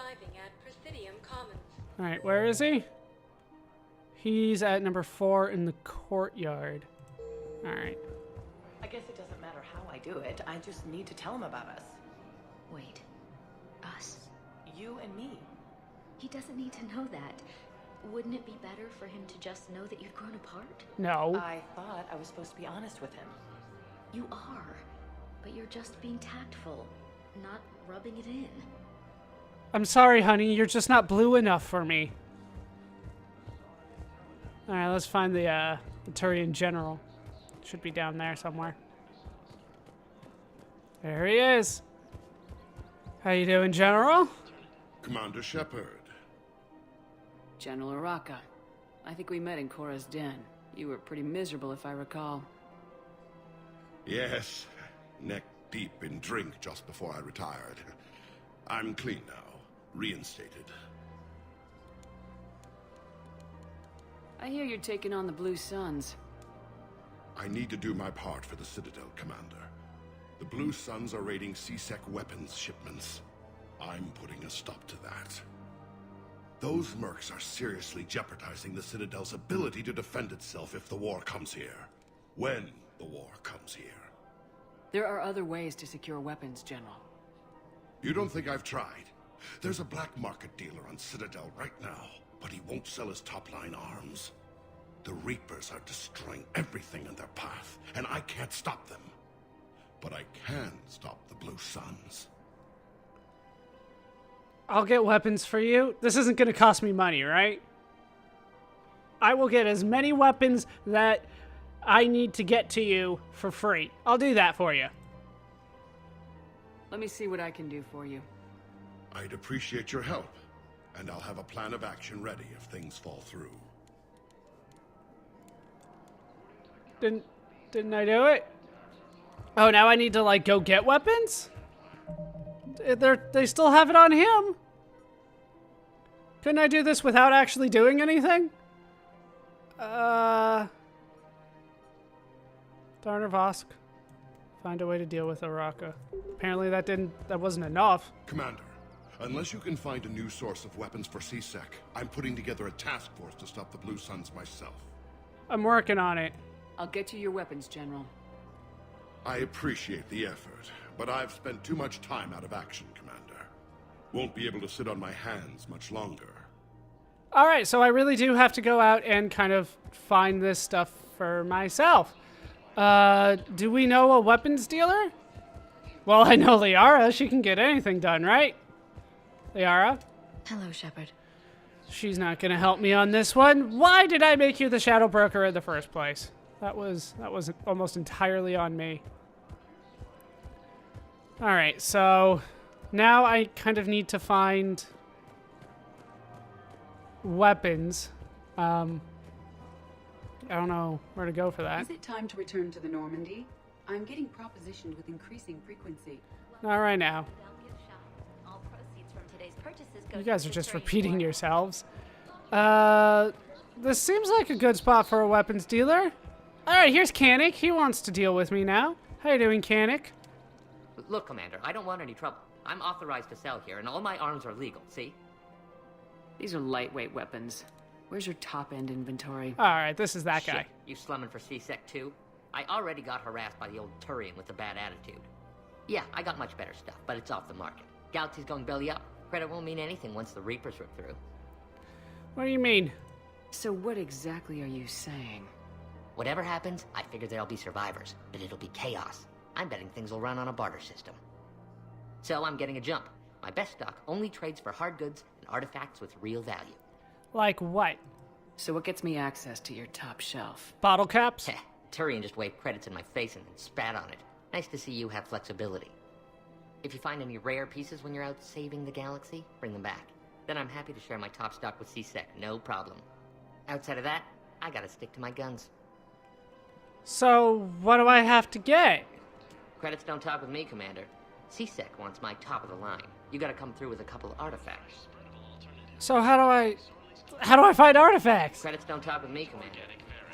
arriving at Presidium Commons. Alright, where is he? He's at number 4 in the courtyard. Alright. I guess it doesn't matter how I do it. I just need to tell him about us. Wait. Us? You and me. He doesn't need to know that. Wouldn't it be better for him to just know that you'd grown apart? No. I thought I was supposed to be honest with him. You are. But you're just being tactful, not rubbing it in. I'm sorry, honey. You're just not blue enough for me. Alright, let's find the Turian General. Should be down there somewhere. There he is. How you doing, General? Commander Shepard. General Araka. I think we met in Korra's den. You were pretty miserable, if I recall. Yes, neck deep in drink just before I retired. I'm clean now, reinstated. I hear you're taking on the Blue Suns. I need to do my part for the Citadel, Commander. The Blue Suns are raiding CSEC weapons shipments. I'm putting a stop to that. Those mercs are seriously jeopardizing the Citadel's ability to defend itself if the war comes here. When the war comes here. There are other ways to secure weapons, General. You don't think I've tried? There's a black market dealer on Citadel right now, but he won't sell his top-line arms. The Reapers are destroying everything in their path, and I can't stop them. But I can stop the Blue Suns. I'll get weapons for you. This isn't going to cost me money, right? I will get as many weapons that I need to get to you for free. I'll do that for you. Let me see what I can do for you. I'd appreciate your help, and I'll have a plan of action ready if things fall through. Didn't I do it? Oh, now I need to, like, go get weapons? They still have it on him. Couldn't I do this without actually doing anything? Darner Vosk. Find a way to deal with Araka. Apparently that wasn't enough. Commander, unless you can find a new source of weapons for CSEC, I'm putting together a task force to stop the Blue Suns myself. I'm working on it. I'll get you your weapons, General. I appreciate the effort, but I've spent too much time out of action, Commander. Won't be able to sit on my hands much longer. Alright, so I really do have to go out and kind of find this stuff for myself. Do we know a weapons dealer? Well, I know Liara. She can get anything done, right? Liara? Hello, Shepard. She's not gonna help me on this one. Why did I make you the Shadow Broker in the first place? That was almost entirely on me. Alright, so now I kind of need to find weapons. I don't know where to go for that. Is it time to return to the Normandy? I'm getting propositioned with increasing frequency. Not right now. All proceeds from today's purchases go You guys to are the just Turian repeating War. yourselves. This seems like a good spot for a weapons dealer. Alright, here's Kanik. He wants to deal with me now. How you doing, Kanik? Look, Commander, I don't want any trouble. I'm authorized to sell here, and all my arms are legal, see? These are lightweight weapons. Where's your top-end inventory? Alright, this is that Shit, guy. you slumming for CSEC too? I already got harassed by the old Turian with a bad attitude. Yeah, I got much better stuff, but it's off the market. Galaxy's going belly up. Credit won't mean anything once the Reapers rip through. What do you mean? So what exactly are you saying? Whatever happens, I figure there'll be survivors, but it'll be chaos. I'm betting things will run on a barter system. So I'm getting a jump. My best stock only trades for hard goods and artifacts with real value. Like what? So what gets me access to your top shelf? Bottle caps? Heh, Turian just waved credits in my face and then spat on it. Nice to see you have flexibility. If you find any rare pieces when you're out saving the galaxy, bring them back. Then I'm happy to share my top stock with CSEC, no problem. Outside of that, I gotta stick to my guns. So, what do I have to get? Credits don't talk with me, Commander. CSEC wants my top of the line. You gotta come through with a couple of artifacts. So how do I find artifacts? Credits don't talk with me, Commander.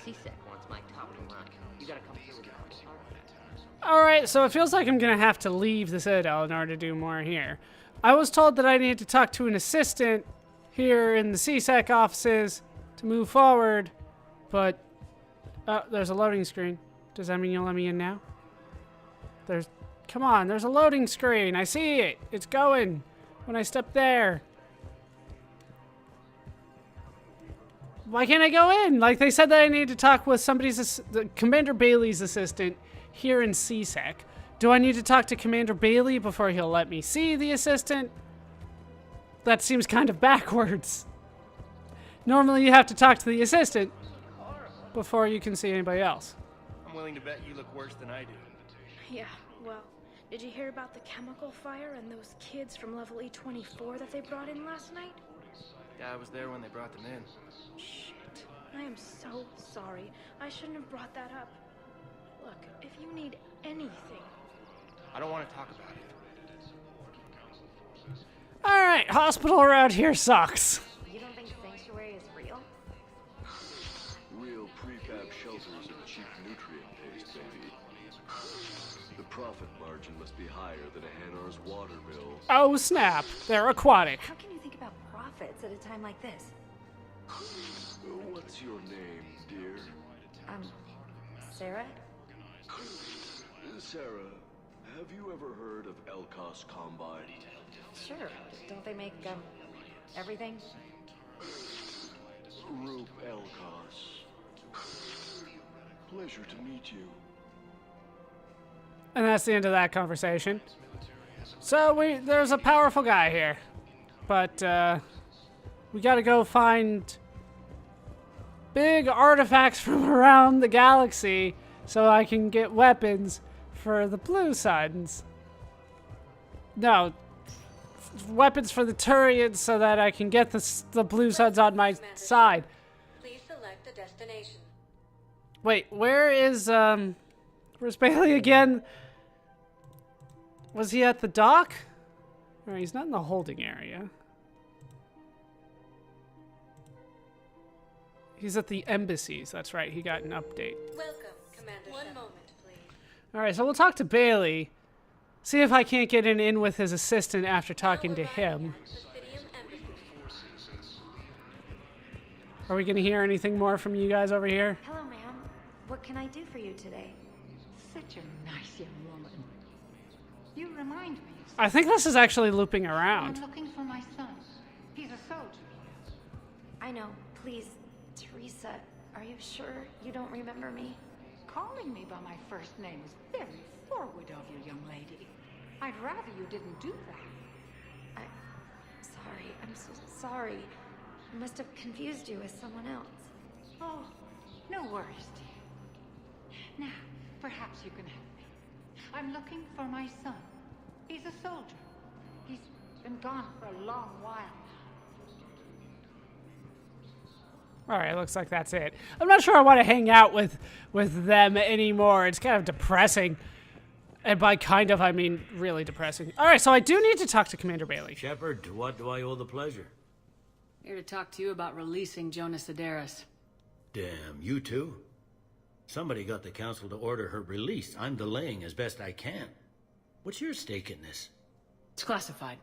CSEC wants my top of the line. You gotta come through with a couple of artifacts. Alright, so it feels like I'm gonna have to leave the Citadel in order to do more here. I was told that I needed to talk to an assistant here in the CSEC offices to move forward, but there's a loading screen. Does that mean you'll let me in now? Come on, there's a loading screen. I see it. It's going when I step there. Why can't I go in? Like, they said that I need to talk with Commander Bailey's assistant here in CSEC. Do I need to talk to Commander Bailey before he'll let me see the assistant? That seems kind of backwards. Normally you have to talk to the assistant before you can see anybody else. I'm willing to bet you look worse than I do. Yeah, well, did you hear about the chemical fire and those kids from level E24 that they brought in last night? Yeah, I was there when they brought them in. Shit. I am so sorry. I shouldn't have brought that up. Look, if you need anything... I don't want to talk about it. Alright, hospital around here sucks. You don't think Sanctuary is real? Real prefab shelters and cheap nutrient paste, baby. The profit margin must be higher than a Hanar's water bill. Oh snap, they're aquatic. How can you think about profits at a time like this? What's your name, dear? Sarah? Sarah, have you ever heard of Elkos Combine? Sure. Don't they make, everything? Roop Elkos. Pleasure to meet you. And that's the end of that conversation. So there's a powerful guy here. But we gotta go find big artifacts from around the galaxy so I can get weapons for the Blue Suns. No, weapons for the Turians so that I can get the Blue Suns on my side. Please select a destination. Wait, where's Bailey again? Was he at the dock? Or he's not in the holding area. He's at the embassies. That's right. He got an update. Welcome, Commander. One moment, please. All right, so we'll talk to Bailey. See if I can't get an in with his assistant after talking to him. Are we going to hear anything more from you guys over here? Hello, ma'am. What can I do for you today? Such a nice young woman. You remind me of I think this is actually looping I'm around. looking for my son. He's a soldier. I know. Please, Teresa, are you sure you don't remember me? Calling me by my first name is very forward of you, young lady. I'd rather you didn't do that. Sorry. I'm so sorry. I must have confused you with someone else. Oh, no worries, dear. Now, perhaps you can help me. I'm looking for my son. He's a soldier. He's been gone for a long while. All right, looks like that's it. I'm not sure I want to hang out with them anymore. It's kind of depressing. And by kind of, I mean really depressing. All right, so I do need to talk to Commander Bailey. Shepard, to what do I owe the pleasure? Here to talk to you about releasing Jonas Sedaris. Damn, you too? Somebody got the council to order her release. I'm delaying as best I can. What's your stake in this? It's classified.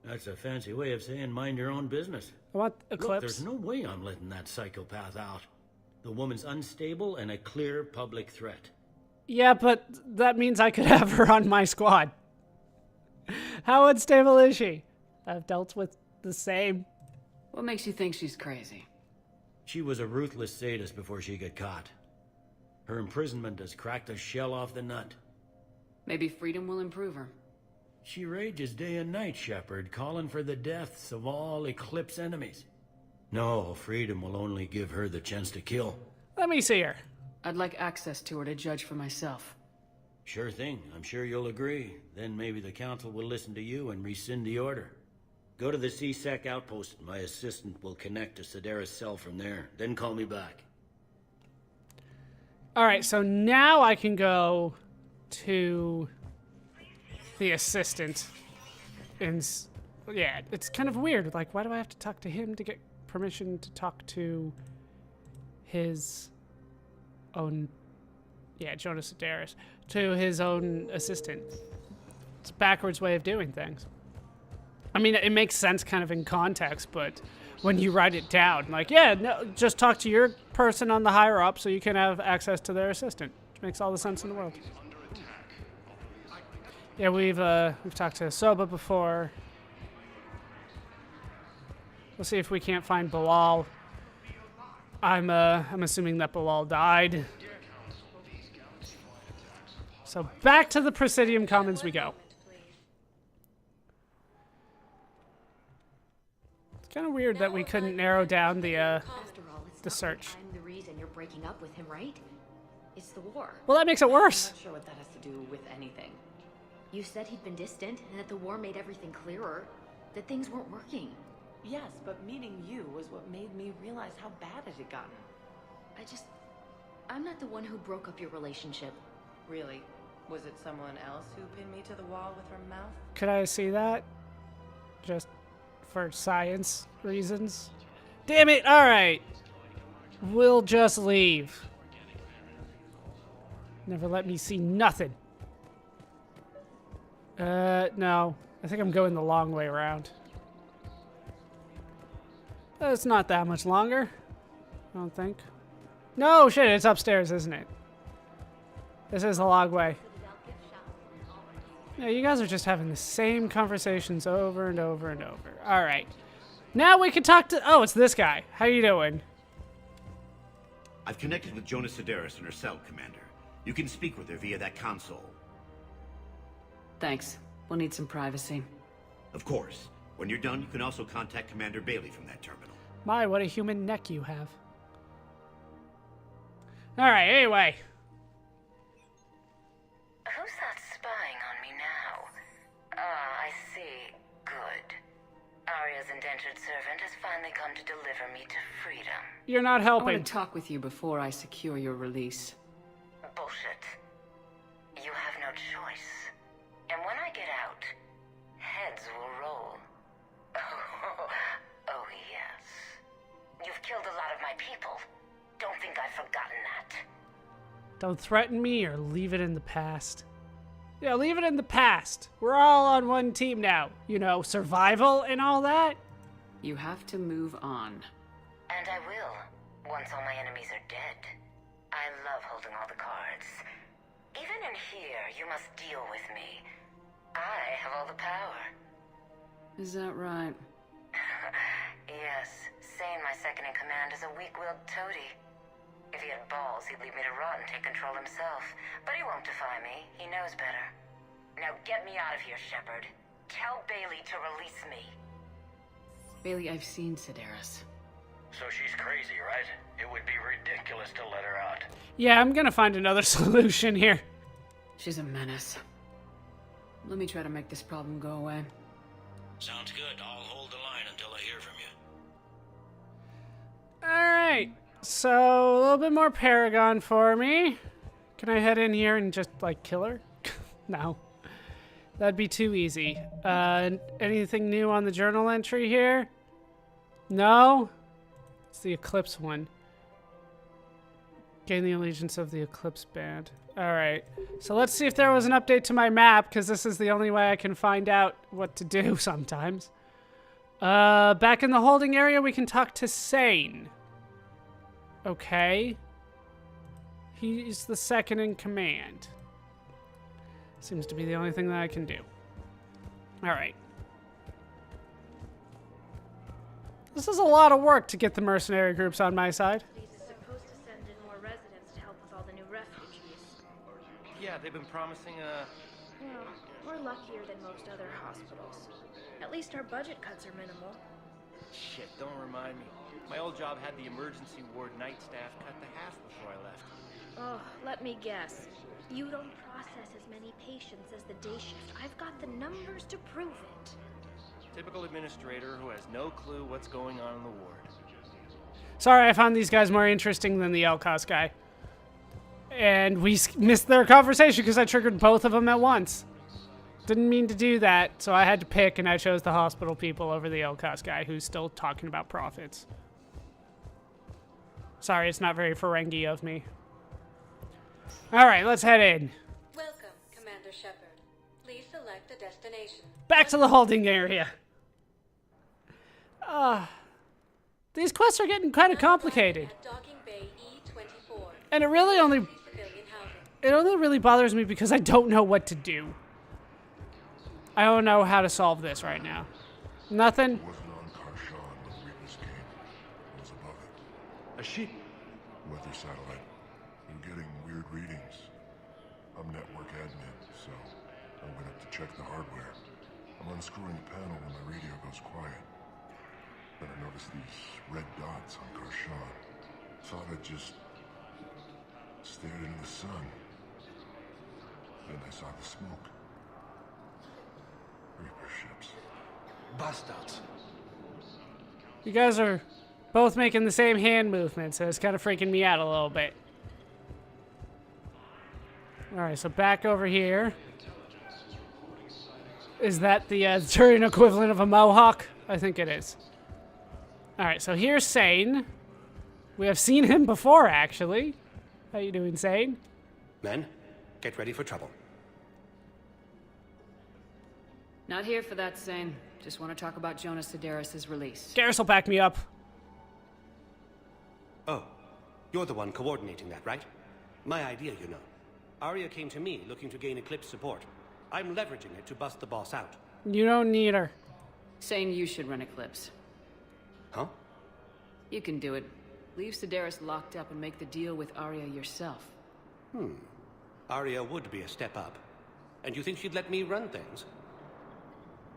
That's a fancy way of saying mind your own business. I want Eclipse. Look, there's no way I'm letting that psychopath out. The woman's unstable and a clear public threat. Yeah, but that means I could have her on my squad. How unstable is she? I've dealt with the same. What makes you think she's crazy? She was a ruthless sadist before she got caught. Her imprisonment has cracked the shell off the nut. Maybe freedom will improve her. She rages day and night, Shepard, calling for the deaths of all Eclipse enemies. No, freedom will only give her the chance to kill. Let me see her. I'd like access to her to judge for myself. Sure thing. I'm sure you'll agree. Then maybe the council will listen to you and rescind the order. Go to the CSEC outpost. My assistant will connect to Sedaris' cell from there. Then call me back. All right, so now I can go to the assistant. And yeah, it's kind of weird. Like, why do I have to talk to him to get permission to talk to his own, yeah, Jonas Sedaris, to his own assistant? It's a backwards way of doing things. I mean, it makes sense kind of in context, but when you write it down, like, yeah, no, just talk to your person on the higher up so you can have access to their assistant. Which makes all the sense in the world. Yeah, we've talked to Soba before. We'll see if we can't find Bilal. I'm assuming that Bilal died. So back to the Presidium Commons we go. It's kind of weird that we couldn't narrow down the search. The reason you're breaking up with him, right? It's the war. Well, that makes it worse. I'm not sure what that has to do with anything. You said he'd been distant and that the war made everything clearer. That things weren't working. Yes, but meeting you was what made me realize how bad it had gotten. I'm not the one who broke up your relationship. Really? Was it someone else who pinned me to the wall with her mouth? Could I see that? Just for science reasons? Damn it! Alright. We'll just leave. Never let me see nothing. No. I think I'm going the long way around. It's not that much longer. I don't think. No, shit, it's upstairs, isn't it? This is the long way. Yeah, you guys are just having the same conversations over and over and over. Alright. Now we can talk to... Oh, it's this guy. How you doing? I've connected with Jonas Sedaris in her cell, Commander. You can speak with her via that console. Thanks. We'll need some privacy. Of course. When you're done, you can also contact Commander Bailey from that terminal. My, what a human neck you have. Alright, anyway. Who's that spying on me now? Ah, I see. Good. Arya's indentured servant has finally come to deliver me to freedom. You're not I helping. want to talk with you before I secure your release. Bullshit. You have no choice. And when I get out, heads will roll. Oh yes. You've killed a lot of my people. Don't think I've forgotten that. Don't threaten me or leave it in the past. Yeah, leave it in the past. We're all on one team now. You know, survival and all that. You have to move on. And I will, once all my enemies are dead. I love holding all the cards. Even in here, you must deal with me. I have all the power. Is that right? Yes, Sane, my second-in-command, is a weak-willed toady. If he had balls, he'd leave me to rot and take control himself. But he won't defy me. He knows better. Now get me out of here, Shepard. Tell Bailey to release me. Bailey, I've seen Sedaris. So she's crazy, right? It would be ridiculous to let her out. Yeah, I'm gonna find another solution here. She's a menace. Let me try to make this problem go away. Sounds good. I'll hold the line until I hear from you. Alright. So, a little bit more Paragon for me. Can I head in here and just, like, kill her? No. That'd be too easy. Anything new on the journal entry here? No? It's the Eclipse one. Gain the allegiance of the Eclipse Band. Alright. So let's see if there was an update to my map, because this is the only way I can find out what to do sometimes. Back in the holding area, we can talk to Sane. Okay. He's the second in command. Seems to be the only thing that I can do. Alright. This is a lot of work to get the mercenary groups on my side. He's supposed to send in more residents to help with all the new refugees. Yeah, they've been promising Well, we're luckier than most other hospitals. At least our budget cuts are minimal. Shit, don't remind me. My old job had the emergency ward night staff cut to half before I left. Oh, let me guess. You don't process as many patients as the day shift. I've got the numbers to prove it. Typical administrator who has no clue what's going on in the ward. Sorry, I found these guys more interesting than the Elcos guy. And we missed their conversation because I triggered both of them at once. Didn't mean to do that, so I had to pick, and I chose the hospital people over the Elcos guy who's still talking about profits. Sorry, it's not very Ferengi of me. Alright, let's head in. Welcome, Commander Shepard. Please select select a destination. Back to the holding area. These quests are getting kind of complicated. At Docking Bay E24. And it really only Civilian housing. It only really bothers me because I don't know what to do. I don't know how to solve this right now. Nothing. It wasn't on Karshan when the Reapers came. It was above it. A sheep. Weather satellite. Been getting weird readings. I'm network admin, so I went up to check the hardware. I'm unscrewing the panel when my radio goes quiet. Then I noticed these red dots on Karshan. Thought I just stared into the sun. Then I saw the smoke. Reaper ships. Bastards. You guys are both making the same hand movement, so it's kind of freaking me out a little bit. Alright, so back over here. Is that the Turian equivalent of a mohawk? I think it is. Alright, so here's Sane. We have seen him before, actually. How you doing, Sane? Men, get ready for trouble. Not here for that, Sane. Just want to talk about Jonas Sedaris' release. Garrus will back me up. Oh, you're the one coordinating that, right? My idea, you know. Arya came to me looking to gain Eclipse support. I'm leveraging it to bust the boss out. You don't need her. Saying you should run Eclipse. Huh? You can do it. Leave Sedaris locked up and make the deal with Arya yourself. Arya would be a step up. And you think she'd let me run things?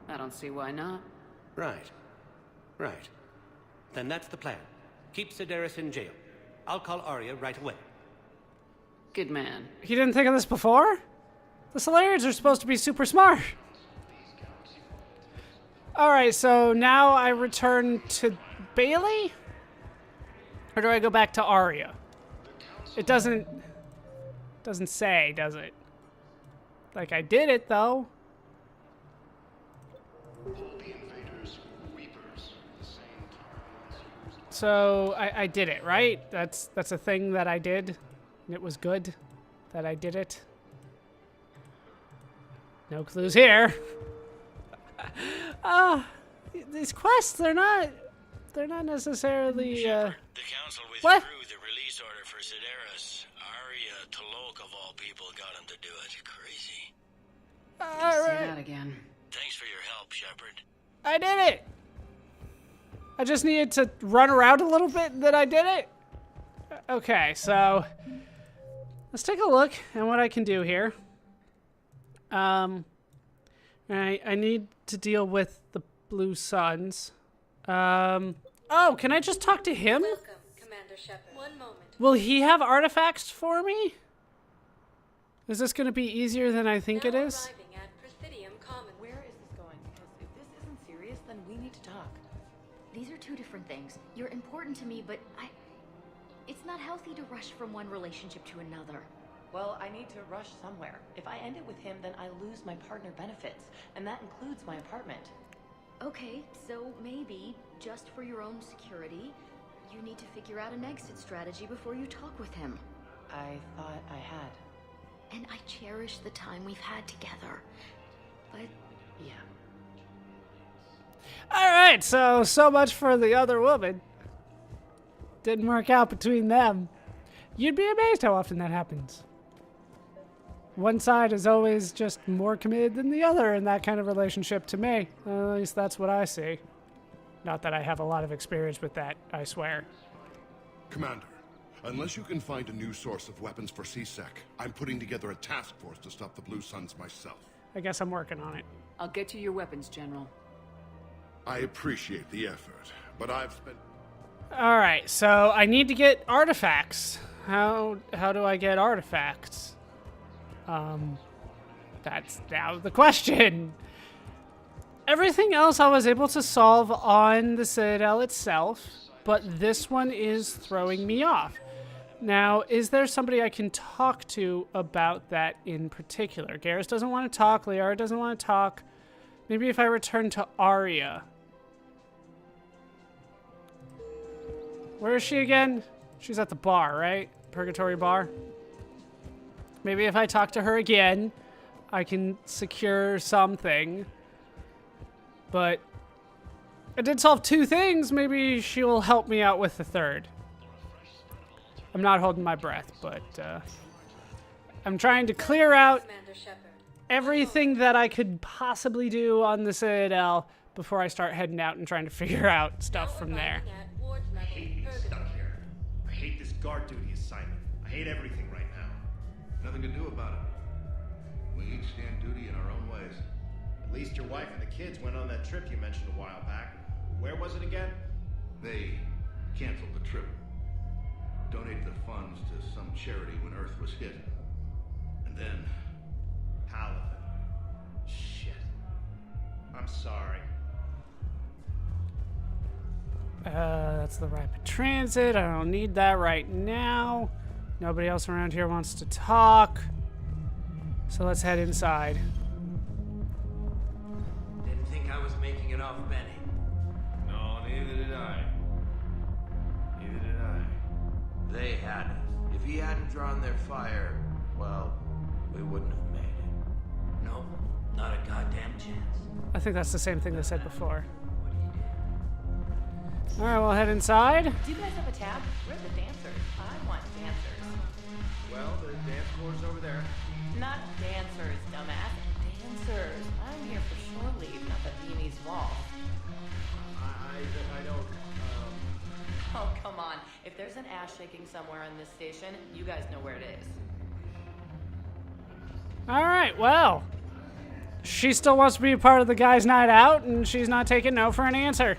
I don't see why not. Right. Right. Then that's the plan. Keep Sedaris in jail. I'll call Arya right away. Good man. He didn't think of this before? The Solarians are supposed to be super smart. Alright, so now I return to Bailey? Or do I go back to Arya? It doesn't say, does it? Like, I did it, though. So, I did it, right? That's a thing that I did. And it was good that I did it. No clues here. These quests, they're not necessarily, Shepard, the council withdrew what? the release order for Sedaris. Arya Talok, of all people, got him to do it. Crazy. Say that again. Thanks for your help, Shepard. I did it! I just needed to run around a little bit, and then I did it? Okay, so let's take a look at what I can do here. I need to deal with the Blue Suns. Oh, can I just talk to him? Welcome, Commander Shepard. One moment. Will he have artifacts for me? Is this going to be easier than I think it is? Arriving at Presidium Commons. Where is this going? Because if this isn't serious, then we need to talk. These are two different things. You're important to me, but it's not healthy to rush from one relationship to another. Well, I need to rush somewhere. If I end it with him, then I lose my partner benefits, and that includes my apartment. Okay, so maybe, just for your own security, you need to figure out an exit strategy before you talk with him. I thought I had. And I cherish the time we've had together. But yeah. Alright, so much for the other woman. Didn't work out between them. You'd be amazed how often that happens. One side is always just more committed than the other in that kind of relationship to me. At least that's what I see. Not that I have a lot of experience with that, I swear. Commander, unless you can find a new source of weapons for CSEC, I'm putting together a task force to stop the Blue Suns myself. I guess I'm working on it. I'll get you your weapons, General. I appreciate the effort, but I've spent... Alright, so I need to get artifacts. How do I get artifacts? That's now the question. Everything else I was able to solve on the Citadel itself, but this one is throwing me off. Now, is there somebody I can talk to about that in particular? Garrus doesn't want to talk, Liara doesn't want to talk. Maybe if I return to Arya. Where is she again? She's at the bar, right? Purgatory bar. Maybe if I talk to her again, I can secure something. But I did solve 2 things. Maybe she'll help me out with the 3rd. I'm not holding my breath, but I'm trying to clear out everything that I could possibly do on the Citadel before I start heading out and trying to figure out stuff from there. I hate being stuck here. I hate this guard duty assignment. I hate everything right now. Nothing to do about it. We each stand duty in our own ways. At least your wife and the kids went on that trip you mentioned a while back. Where was it again? They canceled the trip. Donated the funds to some charity when Earth was hit. And then... Paladin. Shit. I'm sorry. That's the rapid transit. I don't need that right now. Nobody else around here wants to talk. So let's head inside. Didn't think I was making it off, Benny. No, neither did I. Neither did I. They had it. If he hadn't drawn their fire, well, we wouldn't have made it. No, not a goddamn chance. I think that's the same thing they said before. Alright, we'll head inside. Do you guys have a tab? We're the dancers. I want dancers. Well, the dance floor's over there. Not dancers, dumbass. Dancers. I'm here for shore leave, not the Beanie's wall. I don't, Oh, come on. If there's an ass shaking somewhere on this station, you guys know where it is. Alright, well. She still wants to be a part of the guys' night out, and she's not taking no for an answer.